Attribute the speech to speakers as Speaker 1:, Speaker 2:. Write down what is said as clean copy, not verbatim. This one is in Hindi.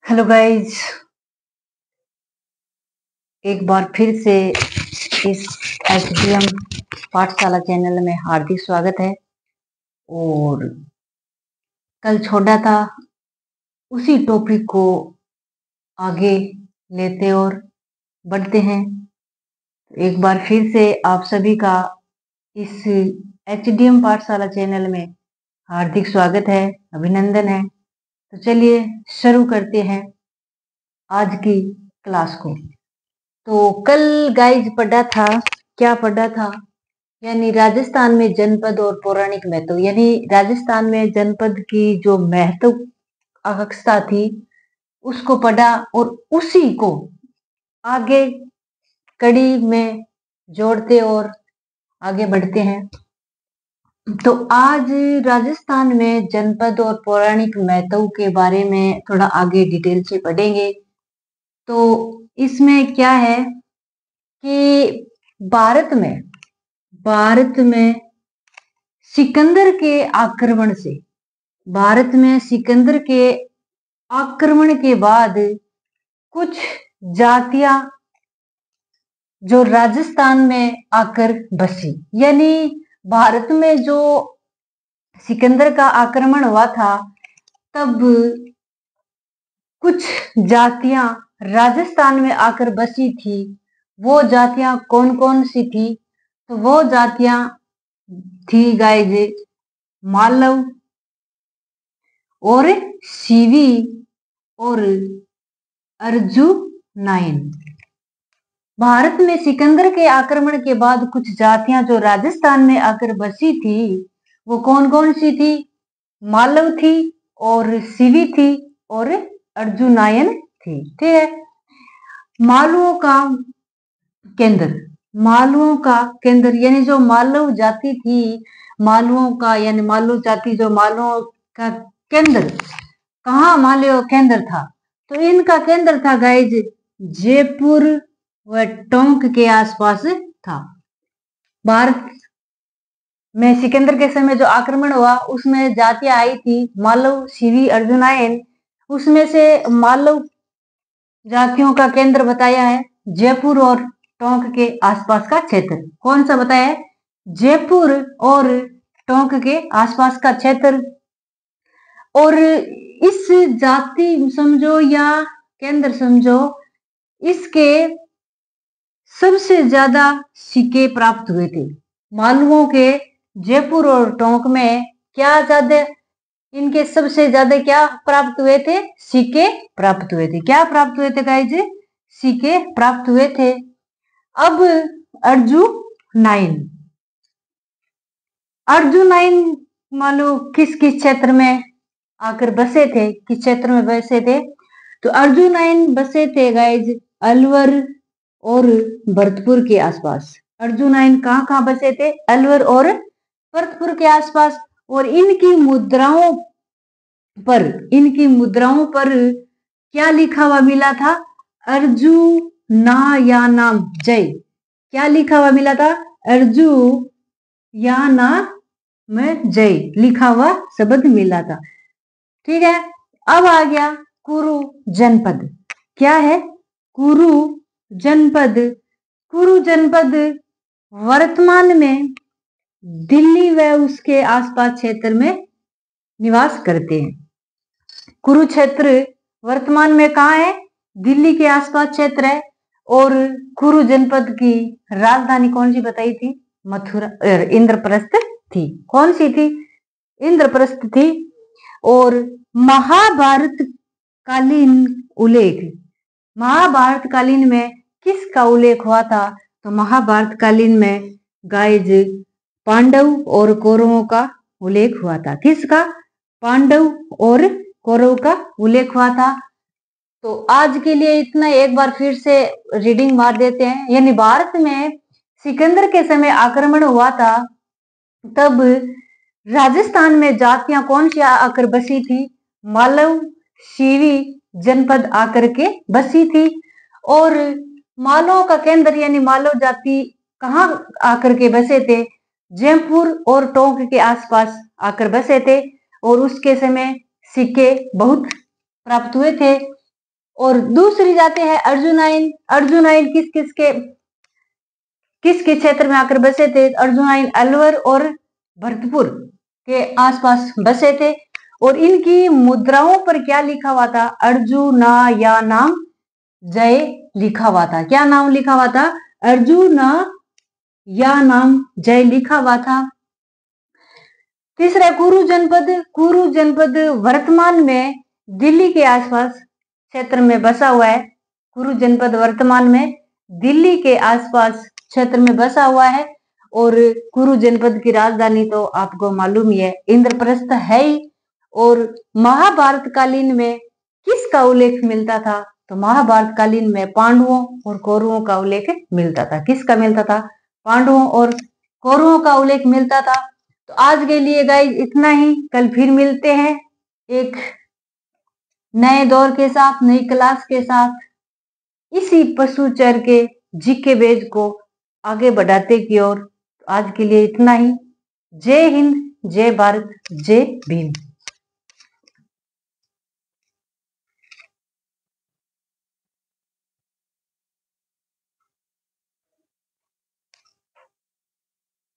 Speaker 1: हेलो गाइज, एक बार फिर से इस एचडीएम पाठशाला चैनल में हार्दिक स्वागत है। और कल छोड़ा था उसी टॉपिक को आगे लेते और बढ़ते हैं। एक बार फिर से आप सभी का इस एचडीएम पाठशाला चैनल में हार्दिक स्वागत है, अभिनंदन है। तो चलिए शुरू करते हैं आज की क्लास को। तो कल गाइज क्या पढ़ा था, यानी राजस्थान में जनपद और पौराणिक महत्व, यानी राजस्थान में जनपद की जो महत्व आवश्यकता थी उसको पढ़ा और उसी को आगे कड़ी में जोड़ते और आगे बढ़ते हैं। तो आज राजस्थान में जनपद और पौराणिक महत्व के बारे में थोड़ा आगे डिटेल से पढ़ेंगे। तो इसमें क्या है कि भारत में सिकंदर के आक्रमण के बाद कुछ जातियां जो राजस्थान में आकर बसी, यानी भारत में जो सिकंदर का आक्रमण हुआ था तब कुछ जातियां राजस्थान में आकर बसी थी। वो जातियां कौन कौन सी थी? तो वो जातियां थी गाइज मालव और सीवी और अर्जुनाइन। भारत में सिकंदर के आक्रमण के बाद कुछ जातियां जो राजस्थान में आकर बसी थी वो कौन कौन सी थी? मालव थी और सीवी थी और अर्जुनायन थी। ठीक है। मालवों का केंद्र यानी जो मालव जाति थी, मालवों का यानी मालव जाति जो मालवों का केंद्र, कहाँ मालव केंद्र था? तो इनका केंद्र था गाइज जयपुर व टोंक के आसपास था। भारत में सिकंदर के समय जो आक्रमण हुआ उसमें जातियां आई थी मालव, सीवी, अर्जुनायन। उसमें से मालव जातियों का केंद्र बताया है जयपुर और टोंक के आसपास का क्षेत्र। कौन सा बताया है? जयपुर और टोंक के आसपास का क्षेत्र। और इस जाति समझो या केंद्र समझो, इसके सबसे ज्यादा सिक्के प्राप्त हुए थे। मालवों के जयपुर और टोंक में क्या ज्यादा, इनके सबसे ज्यादा क्या प्राप्त हुए थे? सिक्के प्राप्त हुए थे। क्या प्राप्त हुए थे गाइज? सिक्के प्राप्त हुए थे। अब अर्जुनाइन मानो किस किस क्षेत्र में आकर बसे थे, किस क्षेत्र में बसे थे? तो अर्जुनाइन बसे थे गाइज अलवर और भरतपुर के आसपास। अर्जुनाइन कहाँ कहाँ बसे थे? अलवर और भरतपुर के आसपास। और इनकी मुद्राओं पर क्या लिखा हुआ मिला था? अर्जुनायानाम जय। क्या लिखा हुआ मिला था? अर्जुनायानाम जय लिखा हुआ शब्द मिला था। ठीक है। अब आ गया कुरु जनपद। क्या है? कुरु जनपद वर्तमान में दिल्ली व उसके आसपास क्षेत्र में निवास करते हैं। कुरुक्षेत्र वर्तमान में कहाँ है? दिल्ली के आसपास क्षेत्र है। और कुरु जनपद की राजधानी कौन सी बताई थी? मथुरा, इंद्रप्रस्थ थी। कौन सी थी? इंद्रप्रस्थ थी। और महाभारत कालीन में किसका उल्लेख हुआ था? तो महाभारत कालीन में गाइज पांडव और कौरवों का उल्लेख हुआ था। किसका? पांडव और कौरव का उल्लेख हुआ था। तो आज के लिए इतना, एक बार फिर से रीडिंग मार देते हैं। यानी भारत में सिकंदर के समय आक्रमण हुआ था तब राजस्थान में जातियां कौन सी आकर बसी थी? मालव, सीवी जनपद आकर के बसी थी। और मालवों का केंद्र यानी मालव जाति कहाँ आकर के बसे थे? जयपुर और टोंक के आसपास आकर बसे थे। और उसके समय सिक्के बहुत प्राप्त हुए थे। और दूसरी जाते हैं अर्जुनाइन। अर्जुनाइन किसके क्षेत्र में आकर बसे थे? अर्जुनाइन अलवर और भरतपुर के आसपास बसे थे। और इनकी मुद्राओं पर क्या लिखा हुआ था? अर्जुना या नाम जय लिखा हुआ था। क्या नाम लिखा हुआ था? अर्जुना या नाम जय लिखा हुआ था। तीसरा कुरु जनपद। कुरु जनपद वर्तमान में दिल्ली के आसपास क्षेत्र में बसा हुआ है। कुरु जनपद वर्तमान में दिल्ली के आसपास क्षेत्र में बसा हुआ है। और कुरु जनपद की राजधानी तो आपको मालूम ही है, इंद्रप्रस्थ है ही। और महाभारत कालीन में किसका उल्लेख मिलता था? तो महाभारत कालीन में पांडवों और कौरवों का उल्लेख मिलता था। किसका मिलता था? पांडवों और कौरवों का उल्लेख मिलता था। तो आज के लिए गाइस इतना ही। कल फिर मिलते हैं एक नए दौर के साथ, नई क्लास के साथ, इसी पशुचर के जीके बेज को आगे बढ़ाते की ओर। आज के लिए इतना ही। जय हिंद, जय भारत, जय भीम।